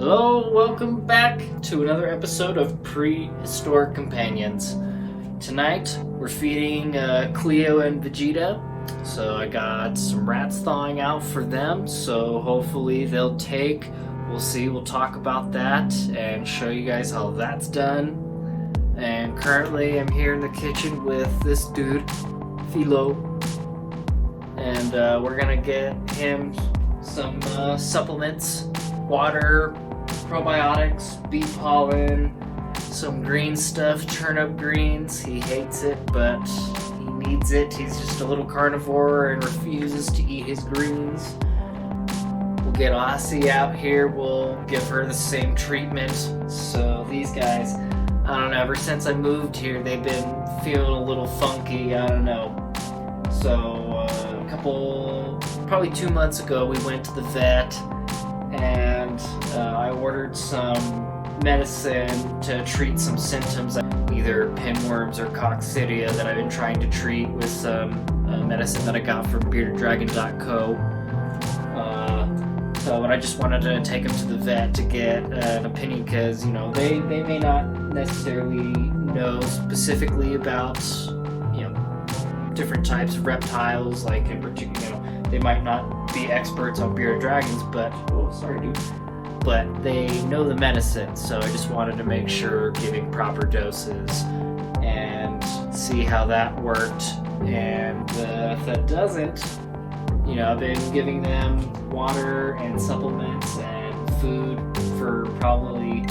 Hello, welcome back to another episode of Prehistoric Companions. Tonight we're feeding Cleo and Vegeta, so I got some rats thawing out for them, so hopefully they'll take. We'll see, we'll talk about that and show you guys how that's done. And currently I'm here in the kitchen with this dude, Philo, and we're gonna get him some supplements, water, probiotics, bee pollen, some green stuff, turnip greens. He hates it, but he needs it. He's just a little carnivore and refuses to eat his greens. We'll get Aussie out here. We'll give her the same treatment. So these guys, I don't know, ever since I moved here, they've been feeling a little funky. I don't know. So probably 2 months ago, we went to the vet and I ordered some medicine to treat some symptoms, either pinworms or coccidia, that I've been trying to treat with some medicine that I got from BeardedDragon.co. So I just wanted to take them to the vet to get an opinion, because they may not necessarily know specifically about different types of reptiles, like in particular, they might not be experts on bearded dragons, but they know the medicine. So I just wanted to make sure giving proper doses and see how that worked. And if that doesn't, I've been giving them water and supplements and food for probably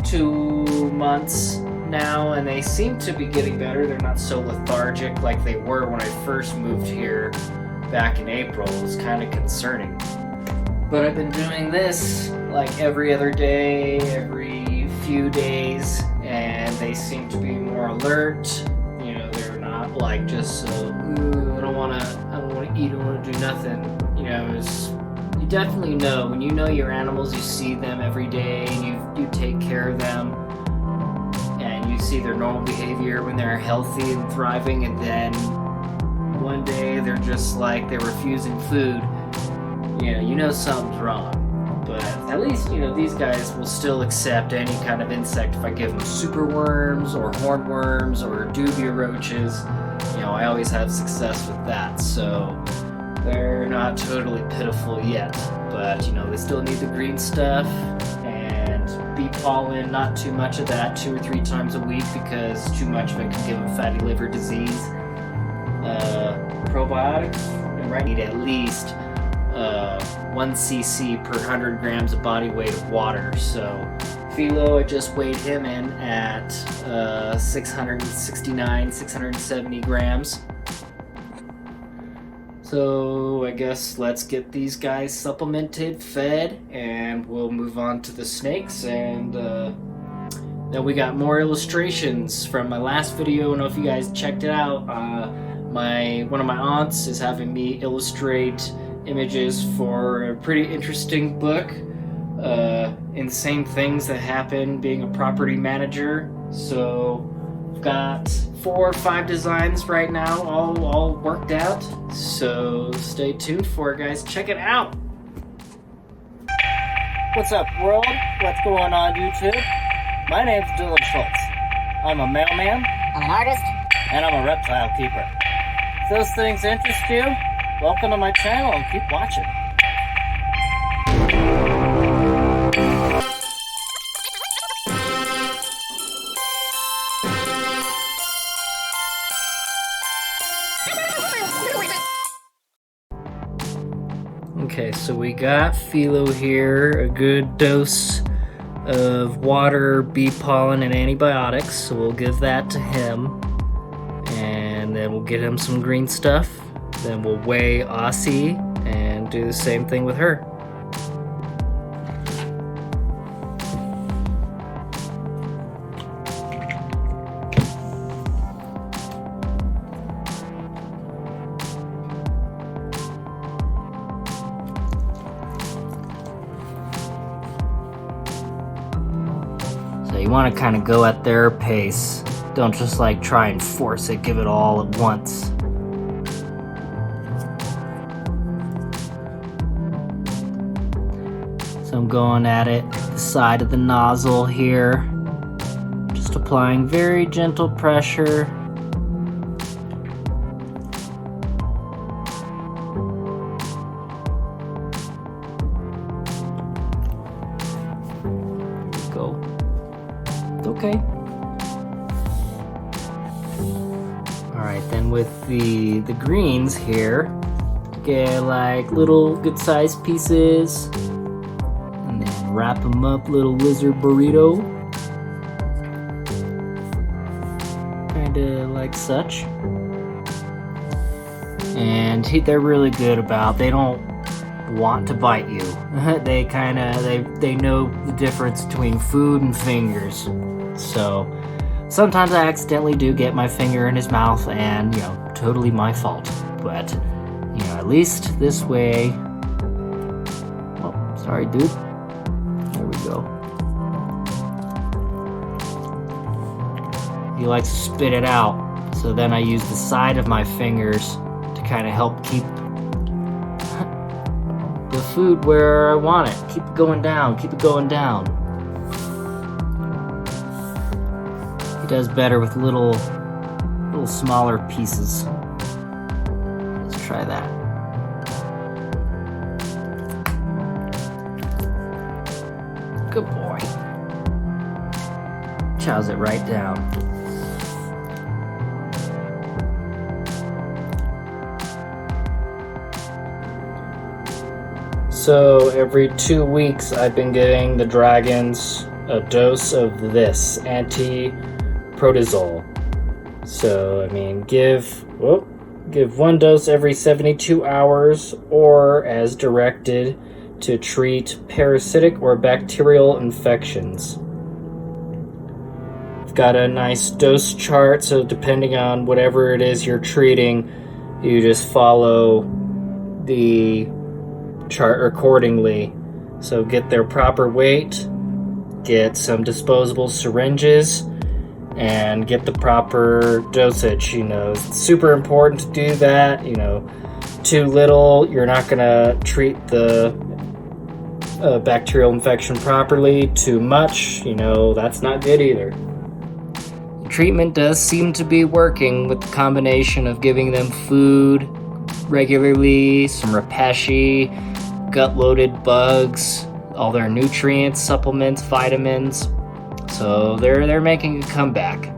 2 months now, and they seem to be getting better. They're not so lethargic like they were when I first moved here back in April. It was kind of concerning. But I've been doing this like every other day, every few days, and they seem to be more alert. They're not like just I don't want to eat, I don't want to do nothing. You definitely know when you know your animals, you see them every day, and you take care of them, and you see their normal behavior when they're healthy and thriving, and then one day they're just like they're refusing food. You know something's wrong. But at least these guys will still accept any kind of insect if I give them super worms or hornworms or dubia roaches. I always have success with that, so they're not totally pitiful yet. But they still need the green stuff and bee pollen. Not too much of that, 2 or 3 times a week, because too much of it can give them fatty liver disease. Probiotics, and I need at least 1 cc per 100 grams of body weight of water. So Philo, I just weighed him in at 670 grams. So I guess let's get these guys supplemented, fed, and we'll move on to the snakes. And then we got more illustrations from my last video. I don't know if you guys checked it out. One of my aunts is having me illustrate images for a pretty interesting book, insane things that happen being a property manager. So I've got 4 or 5 designs right now, all worked out, so stay tuned for it, guys. Check it out. What's up, world? What's going on, YouTube? My name's Dylan Schultz. I'm a mailman, I'm an artist, and I'm a reptile keeper. If those things interest you, welcome to my channel and keep watching. Okay, so we got Philo here, a good dose of water, bee pollen, and antibiotics, so we'll give that to him. And then we'll get him some green stuff. Then we'll weigh Aussie and do the same thing with her. So you want to kind of go at their pace. Don't just like try and force it, give it all at once. So So I'm going at it, the side of the nozzle here. Just applying very gentle pressure. Go. Okay. Alright, then with the greens here, get like little good sized pieces and then wrap them up, little lizard burrito. Kinda like such. And they're really good about, they don't want to bite you. they know the difference between food and fingers. So sometimes I accidentally do get my finger in his mouth, and you know, totally my fault. But you know, at least this way. Oh, sorry, dude. There we go. He likes to spit it out, so then I use the side of my fingers to kind of help keep the food where I want it. Keep it going down, keep it going down. He does better with little smaller pieces. Let's try that. Good boy. Chows it right down. So every 2 weeks I've been giving the dragons a dose of this anti-protozoal. So I mean, give 1 dose every 72 hours or as directed to treat parasitic or bacterial infections. I've got a nice dose chart, so depending on whatever it is you're treating, you just follow the chart accordingly. So get their proper weight, get some disposable syringes, and get the proper dosage. You know, it's super important to do that. You know, too little, you're not gonna treat the bacterial infection properly. Too much, you know, that's not good either. The treatment does seem to be working with the combination of giving them food regularly, some Repeshy, gut-loaded bugs, all their nutrients, supplements, vitamins. So they're making a comeback.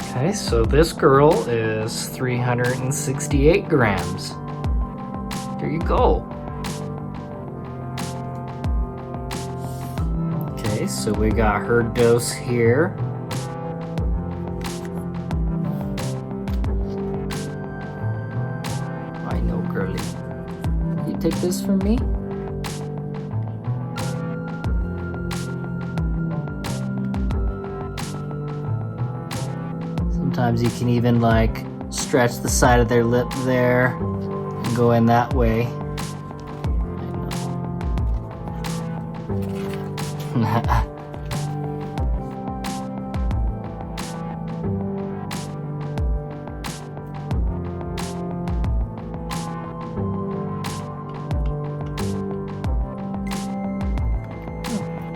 Okay, so this girl is 368 grams. There you go. Okay, so we got her dose here. I know, girly. You take this from me? Sometimes you can even like stretch the side of their lip there and go in that way. I know.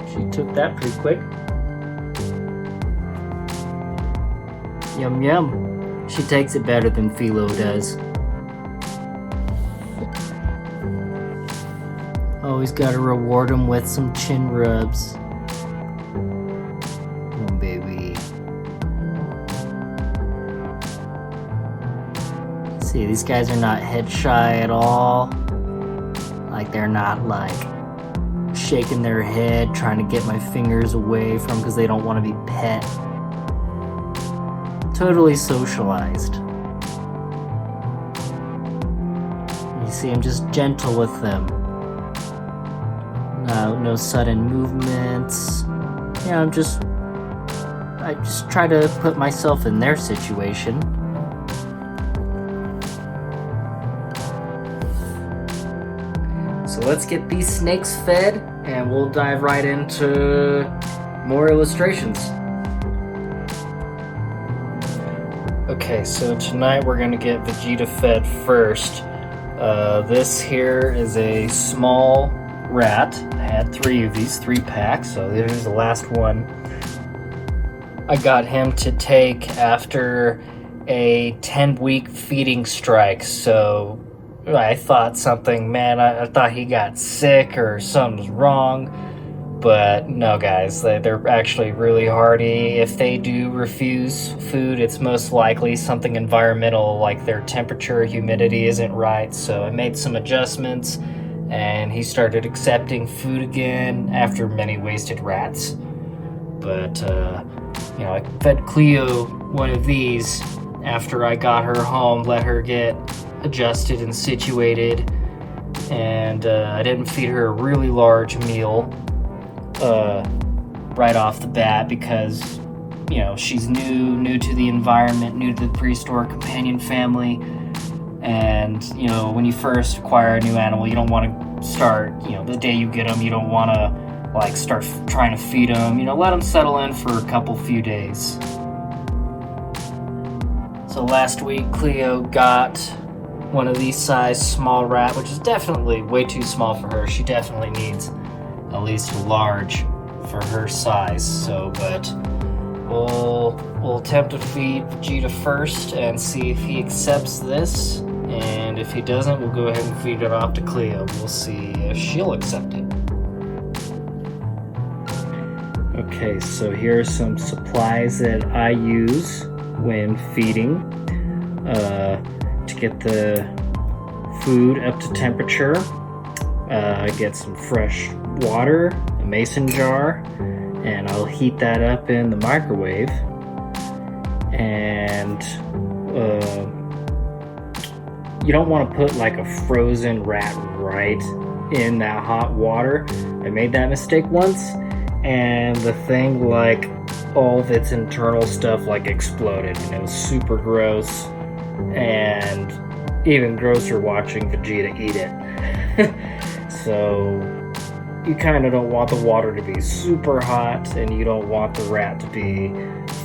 She took that pretty quick. Yum yum. She takes it better than Philo does. Always gotta reward him with some chin rubs. Oh, baby. See, these guys are not head shy at all. Like, they're not like shaking their head trying to get my fingers away from because they don't want to be pet. Totally socialized. You see, I'm just gentle with them. No sudden movements. Yeah, I just try to put myself in their situation. So let's get these snakes fed and we'll dive right into more illustrations. Okay, so tonight we're gonna get Vegeta fed first. This here is a small rat. I had 3 of these, 3 packs, so this is the last one. I got him to take after a 10-week feeding strike, so I thought something, man, I thought he got sick or something's wrong, but no guys, they're actually really hardy. If they do refuse food, it's most likely something environmental, like their temperature, humidity isn't right, so I made some adjustments, and he started accepting food again after many wasted rats. But, you know, I fed Cleo one of these after I got her home, let her get adjusted and situated, and I didn't feed her a really large meal right off the bat because, you know, she's new to the environment, new to the prehistoric companion family, and, you know, when you first acquire a new animal, you don't want to start, you know, the day you get them, you don't want to like start trying to feed them, you know, let them settle in for a few days. So last week Cleo got one of these size small rat, which is definitely way too small for her. She definitely needs at least a large for her size. So, but we'll attempt to feed Vegeta first and see if he accepts this, and if he doesn't, we'll go ahead and feed it off to Cleo. We'll see if she'll accept it. Okay, so here are some supplies that I use when feeding to get the food up to temperature. I get some fresh water, a mason jar, and I'll heat that up in the microwave. And you don't want to put like a frozen rat right in that hot water. I made that mistake once, and the thing, like, all of its internal stuff like exploded, and it was super gross, and even grosser watching Vegeta eat it. So you kind of don't want the water to be super hot, and you don't want the rat to be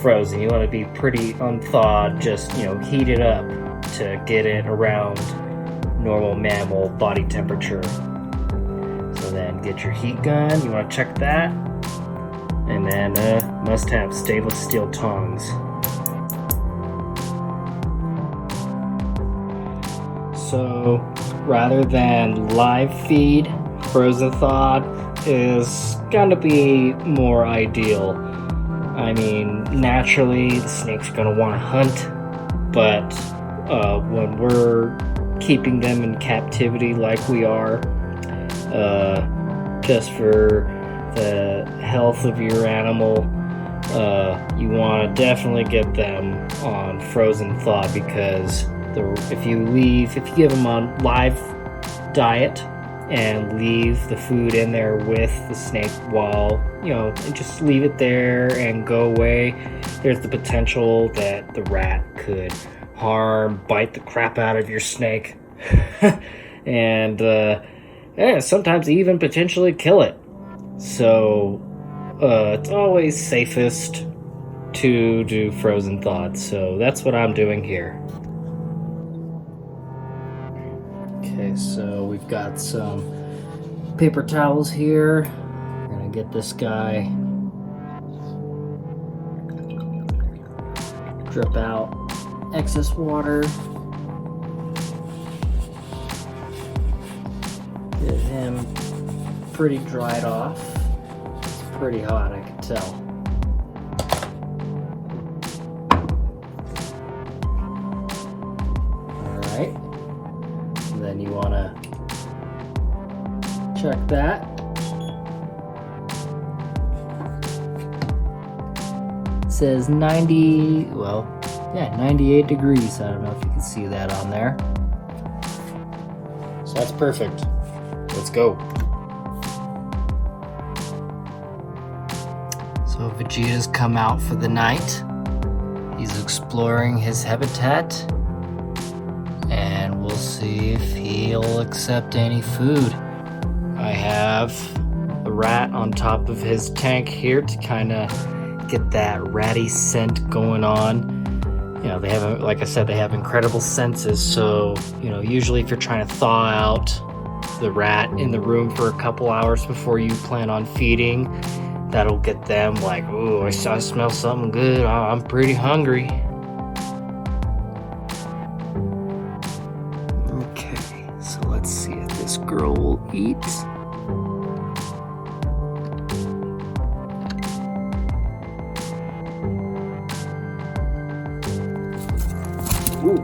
frozen. You want it to be pretty unthawed, just, you know, heat it up to get it around normal mammal body temperature. So then get your heat gun, you want to check that. And then must have stainless steel tongs. So rather than live feed, frozen thawed is gonna be more ideal. I mean, naturally the snake's gonna want to hunt, but when we're keeping them in captivity like we are, just for the health of your animal, you want to definitely get them on frozen thaw, because if you give them on live diet and leave the food in there with the snake while, you know, just leave it there and go away, there's the potential that the rat could bite the crap out of your snake and sometimes even potentially kill it. So it's always safest to do frozen thawed, so that's what I'm doing here. Okay, so we've got some paper towels here. I'm gonna get this guy, drip out excess water, get him pretty dried off. It's pretty hot, I can tell. Alright, and then you want to check that. It says 98 degrees. I don't know if you can see that on there. So that's perfect. Let's go. So Vegeta's come out for the night. He's exploring his habitat, and we'll see if he'll accept any food. I have a rat on top of his tank here to kind of get that ratty scent going on. you know, they have, like I said, they have incredible senses. So, you know, usually if you're trying to thaw out the rat in the room for a couple hours before you plan on feeding, that'll get them like, oh, I smell something good. I'm pretty hungry. Okay, so let's see if this girl will eat. Ooh.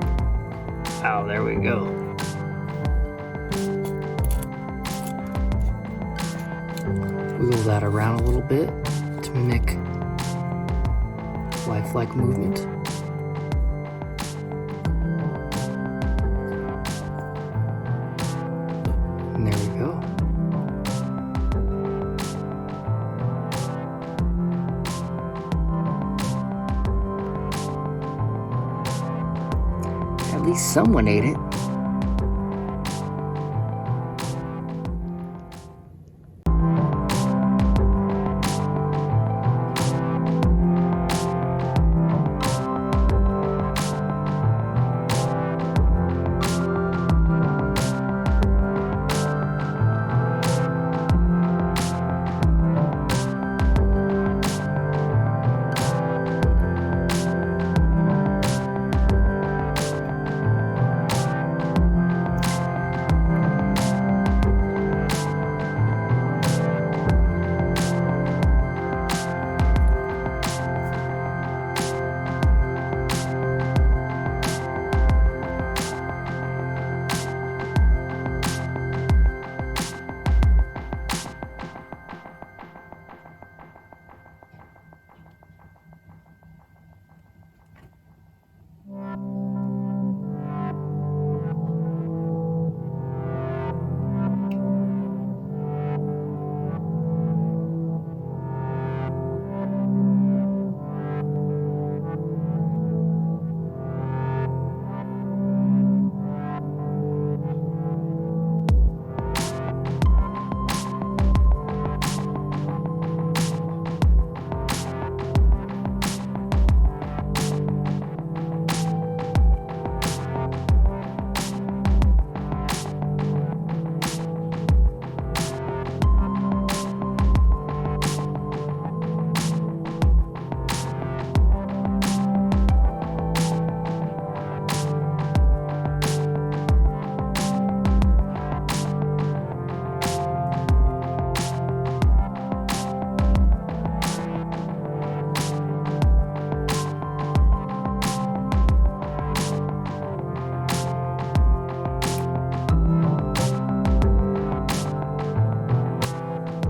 Oh, there we go. Wiggle that around a little bit to mimic lifelike movement. And there we go. At least someone ate it.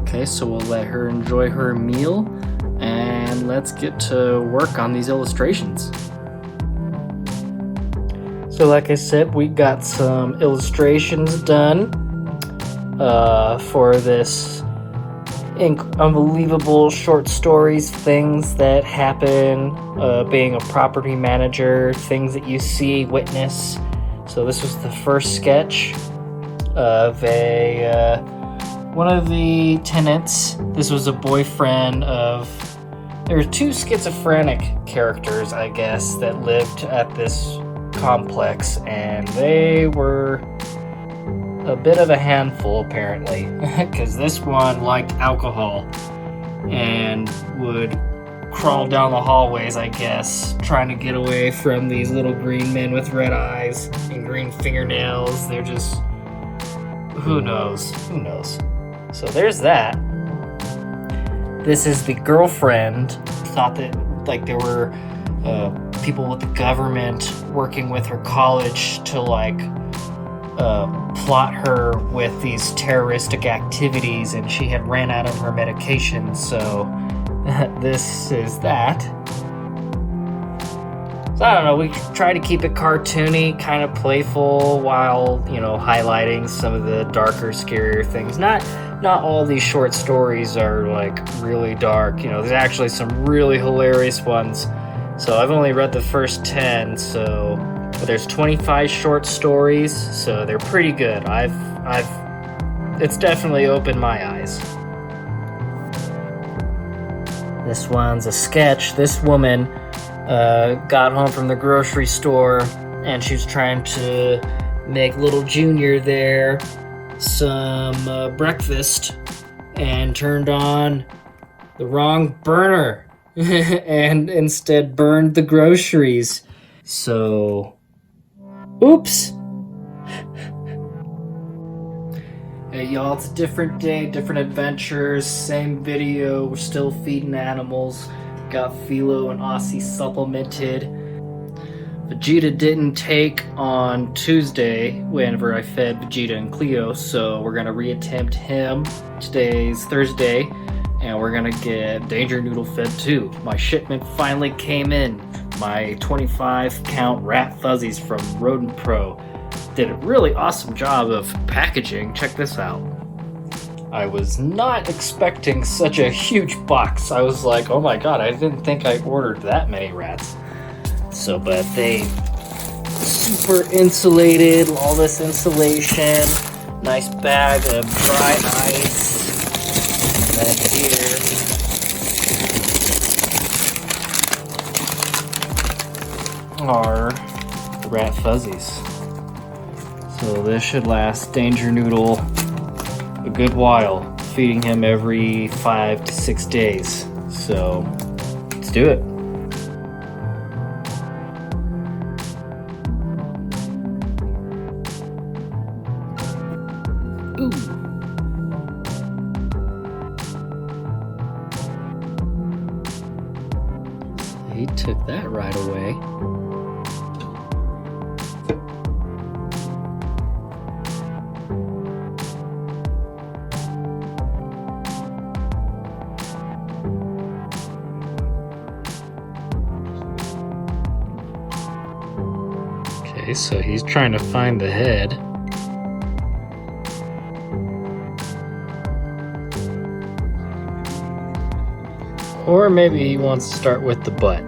Okay, so we'll let her enjoy her meal, and let's get to work on these illustrations. So like I said, we got some illustrations done for this unbelievable short stories, things that happen being a property manager, things that you see, witness. So this was the first sketch of one of the tenants. This was a boyfriend of, there were two schizophrenic characters, I guess, that lived at this complex, and they were a bit of a handful apparently, because this one liked alcohol and would crawl down the hallways, I guess, trying to get away from these little green men with red eyes and green fingernails. They're just, who knows. So there's that. This is the girlfriend. Thought that like there were people with the government working with her college to like plot her with these terroristic activities, and she had ran out of her medication. So this is that. So I don't know, we try to keep it cartoony, kind of playful, while, you know, highlighting some of the darker, scarier things. Not all these short stories are like really dark. You know, there's actually some really hilarious ones. So I've only read the first 10, so there's 25 short stories, so they're pretty good. It's definitely opened my eyes. This one's a sketch. This woman got home from the grocery store and she was trying to make little Junior there some breakfast and turned on the wrong burner and instead burned the groceries. So, oops. Hey y'all, it's a different day, different adventures, same video. We're still feeding animals. Got Philo and Aussie supplemented. Vegeta didn't take on Tuesday whenever I fed Vegeta and Cleo, so we're gonna reattempt him. Today's Thursday, and we're gonna get Danger Noodle fed too. My shipment finally came in. My 25 count rat fuzzies from Rodent Pro did a really awesome job of packaging. Check this out. I was not expecting such a huge box. I was like, oh my god, I didn't think I ordered that many rats. So, but they super insulated, all this insulation, nice bag of dry ice, and then here are the rat fuzzies. So this should last Danger Noodle a good while, feeding him every 5 to 6 days. So let's do it. Ooh. He took that right away. Okay, so he's trying to find the head. Or maybe he wants to start with the butt.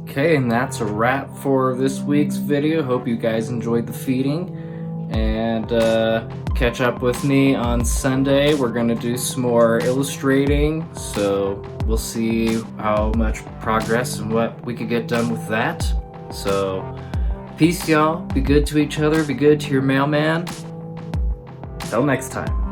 Okay, and that's a wrap for this week's video. Hope you guys enjoyed the feeding, and catch up with me on Sunday. We're gonna do some more illustrating, so we'll see how much progress and what we could get done with that. So peace, y'all. Be good to each other, be good to your mailman. Till next time.